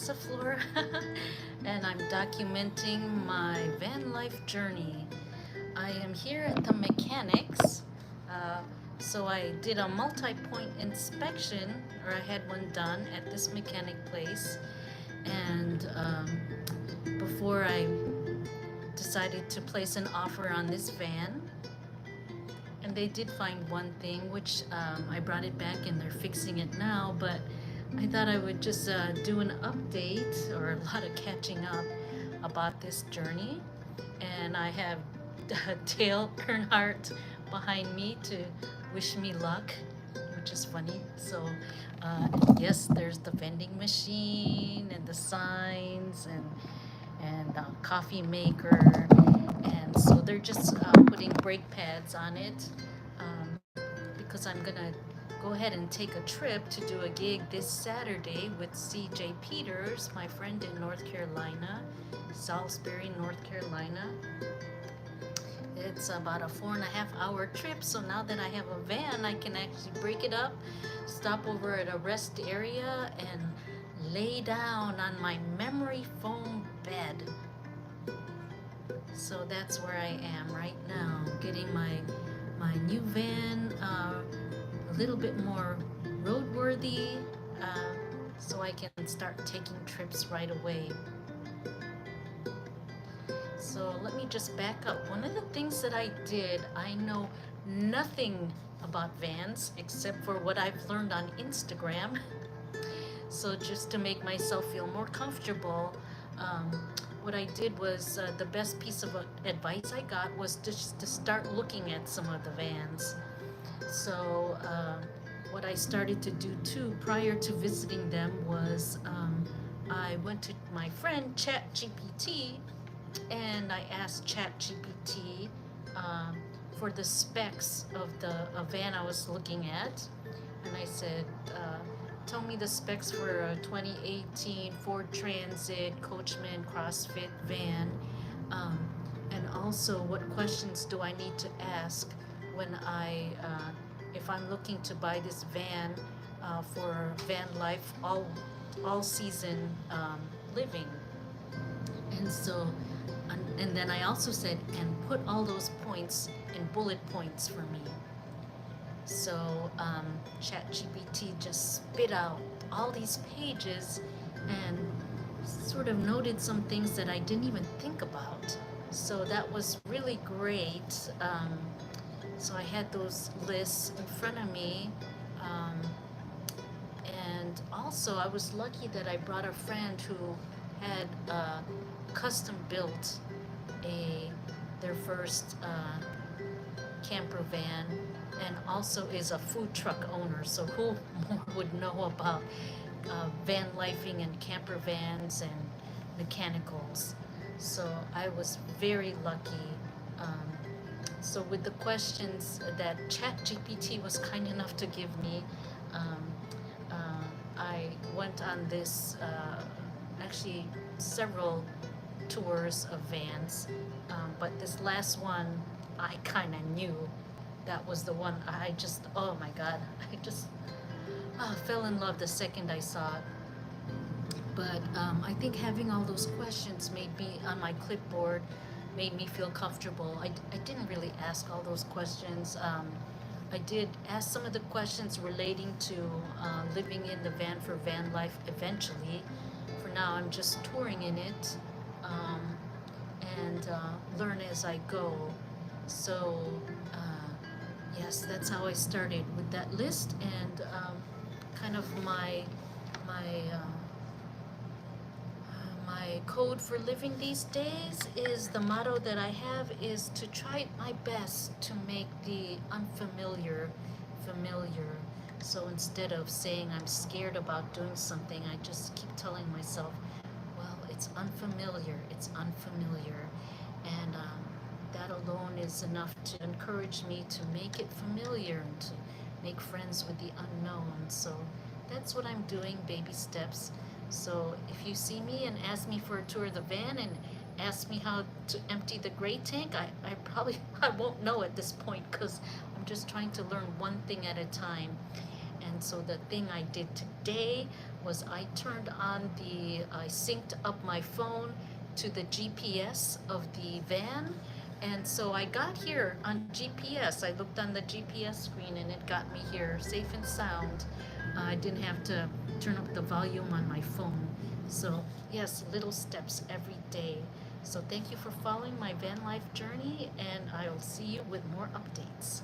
Passiflora and I'm documenting my van life journey. I am here at the mechanics. Uh, so I did a multi-point inspection, or I had one done at this mechanic place. And before I decided to place an offer on this van, and they did find one thing, which I brought it back and they're fixing it now, but I thought I would just do an update or a lot of catching up about this journey. And I have Dale Earnhardt behind me to wish me luck, which is funny. So yes, there's the vending machine and the signs and coffee maker, and so they're just putting brake pads on it, because I'm gonna go ahead and take a trip to do a gig this Saturday with CJ Peters, my friend in North Carolina, Salisbury, North Carolina. It's about a 4.5 hour trip, so now that I have a van, I can actually break it up, stop over at a rest area, and lay down on my memory foam bed. So that's where I am right now, getting my new van a little bit more roadworthy, so I can start taking trips right away. So let me just back up. One of the things that I did, I know nothing about vans except for what I've learned on Instagram. So just to make myself feel more comfortable, what I did was, the best piece of advice I got was just to start looking at some of the vans. So what I started to do too prior to visiting them was, I went to my friend ChatGPT and I asked ChatGPT for the specs of the van I was looking at, and I said, tell me the specs for a 2018 Ford Transit Coachman CrossFit van, and also what questions do I need to ask when if I'm looking to buy this van for van life, all season living. And so, and then I also said, and put all those points in bullet points for me. So ChatGPT just spit out all these pages and sort of noted some things that I didn't even think about. So that was really great. So I had those lists in front of me. And also I was lucky that I brought a friend who had custom built their first camper van, and also is a food truck owner. So who more would know about van lifing and camper vans and mechanicals? So I was very lucky. So with the questions that ChatGPT was kind enough to give me, I went on this, actually several tours of vans, but this last one I kind of knew that was the one. I just, oh my God, I just fell in love the second I saw it. But I think having all those questions made me, on my clipboard, made me feel comfortable. I didn't really ask all those questions. I did ask some of the questions relating to living in the van for van life eventually. For now, I'm just touring in it, and learn as I go. So yes, that's how I started with that list, and kind of my code for living these days is, the motto that I have is to try my best to make the unfamiliar familiar. So instead of saying I'm scared about doing something, I just keep telling myself, well, it's unfamiliar, it's unfamiliar. And that alone is enough to encourage me to make it familiar and to make friends with the unknown. So that's what I'm doing, baby steps. So if you see me and ask me for a tour of the van and ask me how to empty the gray tank, I probably I won't know at this point, because I'm just trying to learn one thing at a time. And so the thing I did today was I turned on I synced up my phone to the GPS of the van. And so I got here on GPS. I looked on the GPS screen and it got me here safe and sound. I didn't have to turn up the volume on my phone. So, yes, little steps every day. So, thank you for following my van life journey, and I'll see you with more updates.